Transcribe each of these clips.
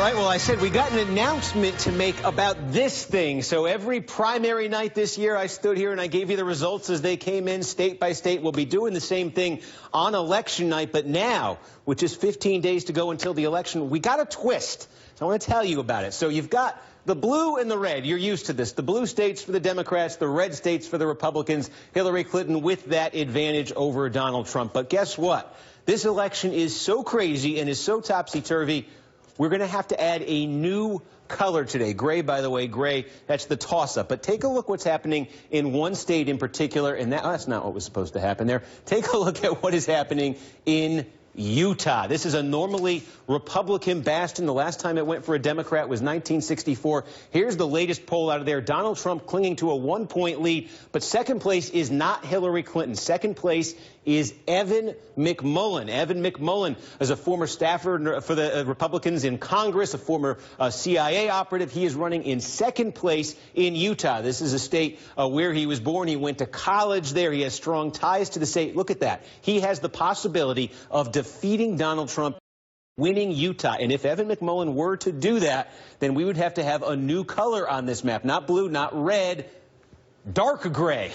right, well, I said we got an announcement to make about this thing. So every primary night this year, I stood here and I gave you the results as they came in state by state. We'll be doing the same thing on election night. But now, with just 15 days to go until the election, we got a twist. So I want to tell you about it. So you've got the blue and the red. You're used to this. The blue states for the Democrats, the red states for the Republicans. Hillary Clinton with that advantage over Donald Trump. But guess what? This election is so crazy and is so topsy-turvy, we're going to have to add a new color today. Gray, by the way, gray, that's the toss-up. But take a look what's happening in one state in particular, and that's not what was supposed to happen there. Take a look at what is happening in Utah. This is a normally Republican bastion. The last time it went for a Democrat was 1964. Here's the latest poll out of there. Donald Trump clinging to a 1-point lead, but second place is not Hillary Clinton. Second place is Evan McMullin. Evan McMullin is a former staffer for the Republicans in Congress, a former CIA operative. He is running in second place in Utah. This is a state where he was born. He went to college there. He has strong ties to the state. Look at that. He has the possibility of defeating Donald Trump, winning Utah. And if Evan McMullin were to do that, then we would have to have a new color on this map. Not blue, not red, dark gray.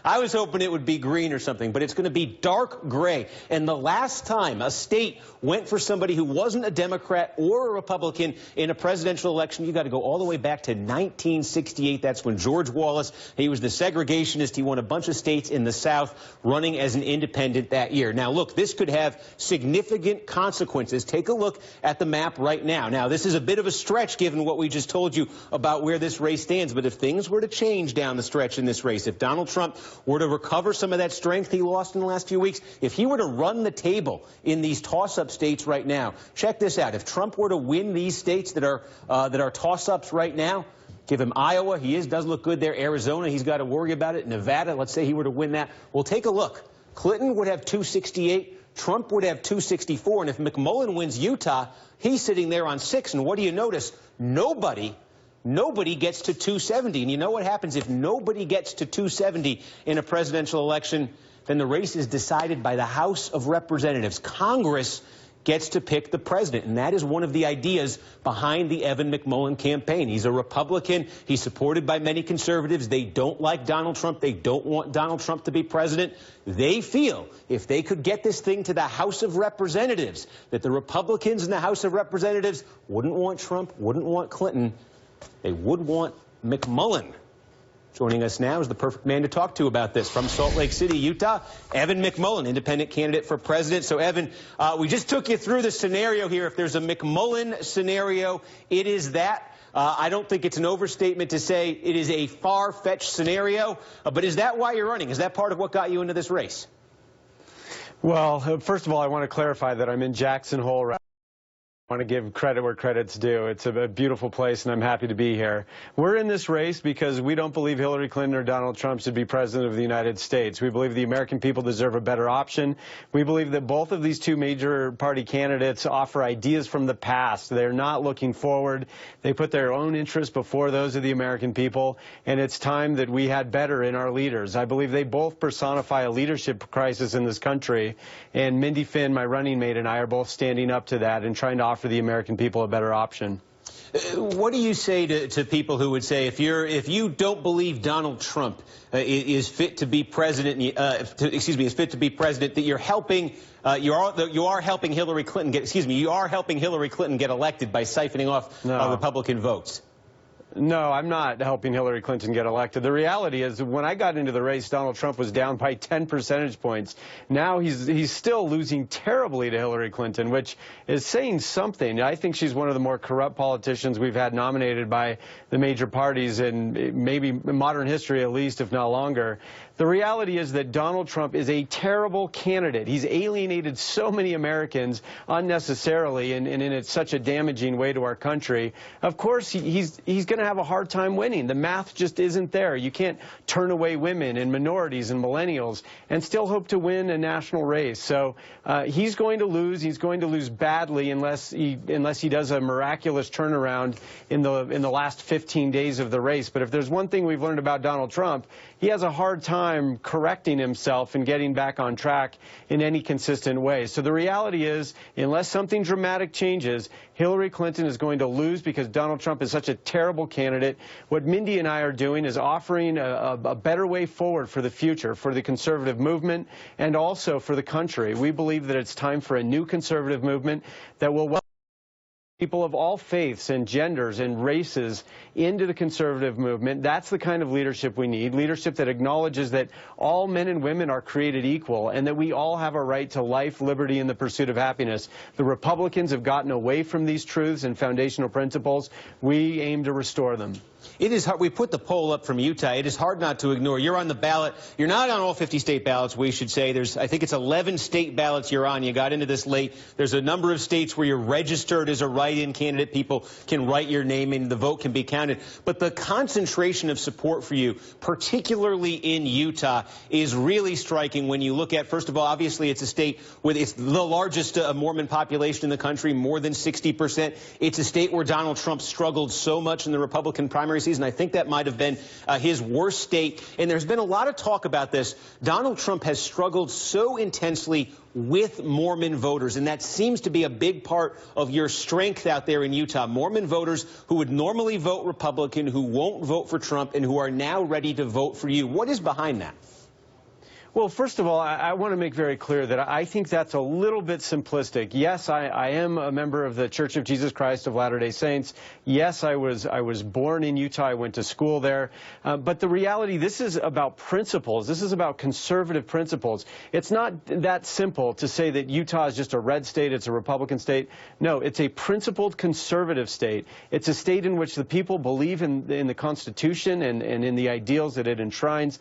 I was hoping it would be green or something, but it's going to be dark gray. And the last time a state went for somebody who wasn't a Democrat or a Republican in a presidential election, you got to go all the way back to 1968. That's when George Wallace, he was the segregationist. He won a bunch of states in the South running as an independent that year. Now, look, this could have significant consequences. Take a look at the map right now. Now, this is a bit of a stretch given what we just told you about where this race stands. But if things were to change down the stretch in this race, if Donald Trump were to recover some of that strength he lost in the last few weeks, if he were to run the table in these toss-up states right now, check this out. If Trump were to win these states that are toss-ups right now, give him Iowa, does look good there. Arizona, he's got to worry about it. Nevada, let's say he were to win that. Well, take a look. Clinton would have 268. Trump would have 264. And if McMullin wins Utah, he's sitting there on 6. And what do you notice? Nobody gets to 270. And you know what happens if nobody gets to 270 in a presidential election? Then the race is decided by the House of Representatives. Congress gets to pick the president. And that is one of the ideas behind the Evan McMullin campaign. He's a Republican. He's supported by many conservatives. They don't like Donald Trump. They don't want Donald Trump to be president. They feel if they could get this thing to the House of Representatives, that the Republicans in the House of Representatives wouldn't want Trump, wouldn't want Clinton. They would want McMullin. Joining us now is the perfect man to talk to about this. From Salt Lake City, Utah, Evan McMullin, independent candidate for president. So, Evan, we just took you through the scenario here. If there's a McMullin scenario, it is that. I don't think it's an overstatement to say it is a far-fetched scenario. But is that why you're running? Is that part of what got you into this race? Well, first of all, I want to clarify that I'm in Jackson Hole right now. I want to give credit where credit's due. It's a beautiful place, and I'm happy to be here. We're in this race because we don't believe Hillary Clinton or Donald Trump should be president of the United States. We believe the American people deserve a better option. We believe that both of these two major party candidates offer ideas from the past. They're not looking forward. They put their own interests before those of the American people, and it's time that we had better in our leaders. I believe they both personify a leadership crisis in this country, and Mindy Finn, my running mate, and I are both standing up to that and trying to offer the American people a better option. What do you say to people who would say if you don't believe Donald Trump is fit to be president, is fit to be president, that you're helping you are helping Hillary Clinton get elected by siphoning off Republican votes? No, I'm not helping Hillary Clinton get elected. The reality is, when I got into the race, Donald Trump was down by 10 percentage points. Now he's still losing terribly to Hillary Clinton, which is saying something. I think she's one of the more corrupt politicians we've had nominated by the major parties in maybe modern history, at least, if not longer. The reality is that Donald Trump is a terrible candidate. He's alienated so many Americans unnecessarily and in such a damaging way to our country. Of course, he's going to to have a hard time winning. The math just isn't there. You can't turn away women and minorities and millennials and still hope to win a national race. So he's going to lose. He's going to lose badly unless he does a miraculous turnaround in the last 15 days of the race. But if there's one thing we've learned about Donald Trump, he has a hard time correcting himself and getting back on track in any consistent way. So the reality is, unless something dramatic changes, Hillary Clinton is going to lose because Donald Trump is such a terrible candidate. What Mindy and I are doing is offering a better way forward for the future, for the conservative movement, and also for the country. We believe that it's time for a new conservative movement that will welcome people of all faiths and genders and races into the conservative movement. That's the kind of leadership we need, leadership that acknowledges that all men and women are created equal and that we all have a right to life, liberty, and the pursuit of happiness. The Republicans have gotten away from these truths and foundational principles. We aim to restore them. It is hard. We put the poll up from Utah. It is hard not to ignore. You're on the ballot. You're not on all 50 state ballots, we should say. I think it's 11 state ballots you're on. You got into this late. There's a number of states where you're registered as a write-in candidate. People can write your name and the vote can be counted. But the concentration of support for you, particularly in Utah, is really striking when you look at, first of all, obviously it's a state with it's the largest Mormon population in the country, more than 60%. It's a state where Donald Trump struggled so much in the Republican primary season. I think that might have been his worst state. And there's been a lot of talk about this. Donald Trump has struggled so intensely with Mormon voters, and that seems to be a big part of your strength out there in Utah. Mormon voters who would normally vote Republican, who won't vote for Trump, and who are now ready to vote for you. What is behind that? Well, first of all, I want to make very clear that I think that's a little bit simplistic. Yes, I am a member of the Church of Jesus Christ of Latter-day Saints. Yes, I was born in Utah. I went to school there. But the reality, this is about principles. This is about conservative principles. It's not that simple to say that Utah is just a red state, it's a Republican state. No, it's a principled conservative state. It's a state in which the people believe in the Constitution and in the ideals that it enshrines.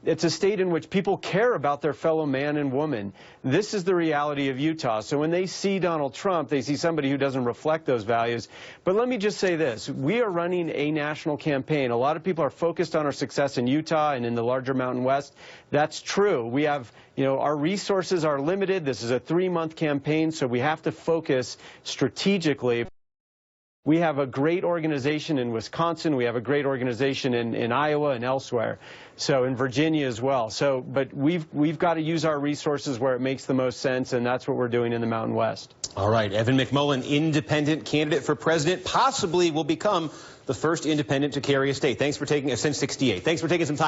It's a state in which people care about their fellow man and woman. This is the reality of Utah. So when they see Donald Trump, they see somebody who doesn't reflect those values. But let me just say this. We are running a national campaign. A lot of people are focused on our success in Utah and in the larger Mountain West. That's true. We have, our resources are limited. This is a 3-month campaign, so we have to focus strategically. We have a great organization in Wisconsin. We have a great organization in Iowa and elsewhere. So in Virginia as well. But we've got to use our resources where it makes the most sense, and that's what we're doing in the Mountain West. All right, Evan McMullin, independent candidate for president, possibly will become the first independent to carry a state. Thanks for taking since '68. Thanks for taking some time.